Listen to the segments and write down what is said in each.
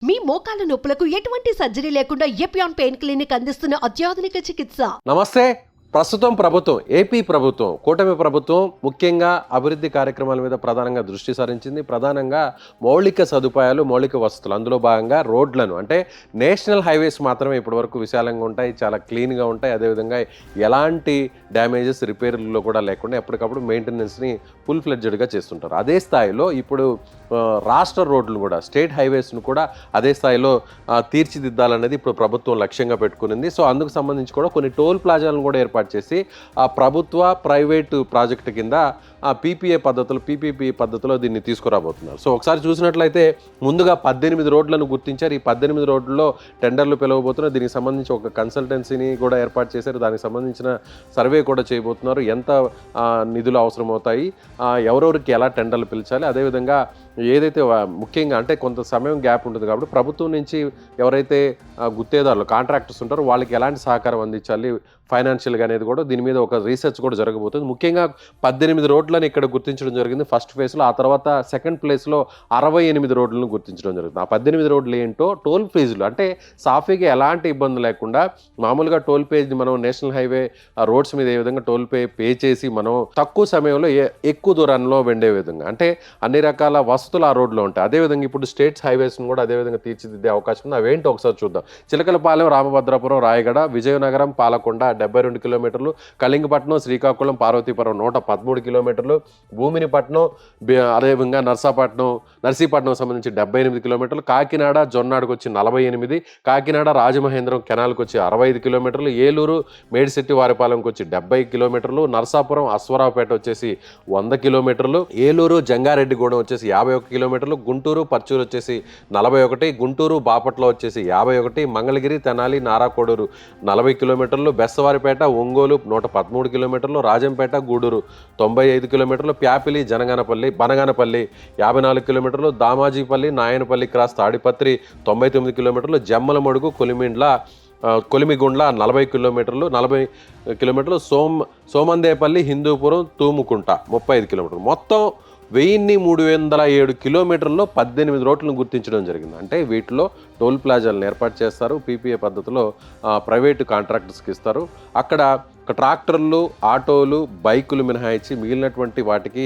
మీ మోకాల నొప్పులకు ఎటువంటి సర్జరీ లేకుండా ఎపియాన్ పెయిన్ క్లినిక్ అందిస్తున్న అత్యాధునిక చికిత్స. నమస్తే. ప్రస్తుతం ప్రభుత్వం ఏపీ ప్రభుత్వం కూటమి ప్రభుత్వం ముఖ్యంగా అభివృద్ధి కార్యక్రమాల మీద ప్రధానంగా దృష్టి సారించింది. ప్రధానంగా మౌలిక సదుపాయాలు, మౌలిక వసతులు, అందులో భాగంగా రోడ్లను, అంటే నేషనల్ హైవేస్ మాత్రమే ఇప్పటివరకు విశాలంగా ఉంటాయి, చాలా క్లీన్గా ఉంటాయి. అదేవిధంగా ఎలాంటి డ్యామేజెస్, రిపేర్లలో కూడా లేకుండా ఎప్పటికప్పుడు మెయింటెనెన్స్ని ఫుల్ ఫ్లెడ్జెడ్గా చేస్తుంటారు. అదే స్థాయిలో ఇప్పుడు రాష్ట్ర రోడ్లు కూడా, స్టేట్ హైవేస్ను కూడా అదే స్థాయిలో తీర్చిదిద్దాలనేది ఇప్పుడు ప్రభుత్వం లక్ష్యంగా పెట్టుకునింది. సో అందుకు సంబంధించి కూడా కొన్ని టోల్ ప్లాజాలను కూడా ఏర్పాటు చేసి ఆ ప్రభుత్వ ప్రైవేటు ప్రాజెక్టు కింద ఆ పీపీపీ పద్ధతిలో దీన్ని తీసుకురాబోతున్నారు. సో ఒకసారి చూసినట్లయితే ముందుగా 18 రోడ్లను గుర్తించారు. ఈ 18 రోడ్లలో టెండర్లు పిలవబోతున్నారు. దీనికి సంబంధించి ఒక కన్సల్టెన్సీని కూడా ఏర్పాటు చేశారు. దానికి సంబంధించిన సర్వే కూడా చేయబోతున్నారు. ఎంత నిధులు అవసరమవుతాయి, ఎవరెవరికి ఎలా టెండర్లు పిలిచాలి, అదేవిధంగా ఏదైతే ముఖ్యంగా అంటే కొంత సమయం గ్యాప్ ఉంటుంది కాబట్టి ప్రభుత్వం నుంచి ఎవరైతే గుత్తేదారులు, కాంట్రాక్టర్స్ ఉంటారో వాళ్ళకి ఎలాంటి సహకారం అందించాలి ఫైనాన్షియల్గా అనేది కూడా దీని మీద ఒక రీసెర్చ్ కూడా జరగబోతుంది. ముఖ్యంగా 18 రోడ్లను ఇక్కడ గుర్తించడం జరిగింది ఫస్ట్ ఫేజ్లో. ఆ తర్వాత సెకండ్ ప్లేస్లో 68 రోడ్లను గుర్తించడం జరుగుతుంది. ఆ 18 రోడ్లు ఏంటో టోల్ ఫీజులు, అంటే సాఫీగా ఎలాంటి ఇబ్బంది లేకుండా మామూలుగా టోల్ పే మనం నేషనల్ హైవే రోడ్స్ మీద ఏ విధంగా టోల్ పే చేసి మనం తక్కువ సమయంలో ఎక్కువ దూరంలో వెండే విధంగా, అంటే అన్ని రకాల వసతులు ఆ రోడ్లో ఉంటాయి. అదేవిధంగా ఇప్పుడు స్టేట్స్ హైవేస్ను కూడా అదేవిధంగా తీర్చిదిద్దే అవకాశం ఉంది. అవేంటో ఒకసారి చూద్దాం. చిలకలపాలెం, రామభద్రాపురం, రాయగడ, విజయనగరం, పాలకొండ 72 కిలోమీటర్లు, కళింగపట్నం, శ్రీకాకుళం, పార్వతీపురం 113 కిలోమీటర్లు, భూమినిపట్నం, అదేవిధంగా నర్సీపట్నం సంబంధించి 78 కిలోమీటర్లు, కాకినాడ జొన్నాడుకు వచ్చి 48, కాకినాడ రాజమహేంద్రం కెనాల్కి వచ్చి 65 కిలోమీటర్లు, ఏలూరు మేడిశెట్టి వారిపాలెంకి వచ్చి 70 కిలోమీటర్లు, నర్సాపురం అశ్వరావుపేట వచ్చేసి 100 కిలోమీటర్లు, ఏలూరు జంగారెడ్డిగూడెం వచ్చేసి 51 కిలోమీటర్లు, గుంటూరు పర్చూరు వచ్చేసి 41, గుంటూరు బాపట్ల వచ్చేసి 51, మంగళగిరి, తెనాలి, నారాకోడూరు 40 కిలోమీటర్లు, బెస్తవారిపేట, ఒంగోలు 113 కిలోమీటర్లు, రాజంపేట, గూడూరు 95 కిలోమీటర్లు, ప్యాపిలి, బనగానపల్లి 54 కిలోమీటర్లు, దామాజీపల్లి, నాయనపల్లి క్రాస్ తాడిపత్రి 99 కిలోమీటర్లు, జమ్మలమడుగు, కొలిమిగుండ్ల 40 కిలోమీటర్లు, సోమందేపల్లి, హిందూపురం, తూముకుంట 35 కిలోమీటర్లు, మొత్తం 1307 కిలోమీటర్లలో 18 రోడ్లను గుర్తించడం జరిగింది. అంటే వీటిలో టోల్ ప్లాజాలను ఏర్పాటు చేస్తారు, పీపీఏ పద్ధతిలో ప్రైవేటు కాంట్రాక్టర్స్కి ఇస్తారు. అక్కడ ట్రాక్టర్లు, ఆటోలు, బైకులు మినహాయించి మిగిలినటువంటి వాటికి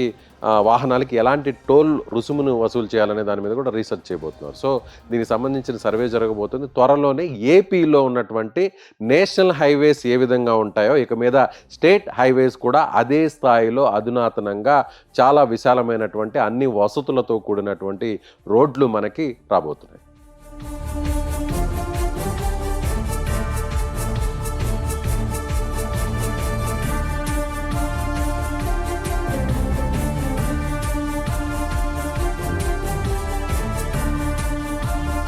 వాహనాలకి ఎలాంటి టోల్ రుసుమును వసూలు చేయాలనే దాని మీద కూడా రీసెర్చ్ చేయబోతున్నారు. సో దీనికి సంబంధించిన సర్వే జరగబోతుంది. త్వరలోనే ఏపీలో ఉన్నటువంటి నేషనల్ హైవేస్ ఏ విధంగా ఉంటాయో ఇక మీద స్టేట్ హైవేస్ కూడా అదే స్థాయిలో అధునాతనంగా చాలా విశాలమైనటువంటి అన్ని వసతులతో కూడినటువంటి రోడ్లు మనకి రాబోతున్నాయి.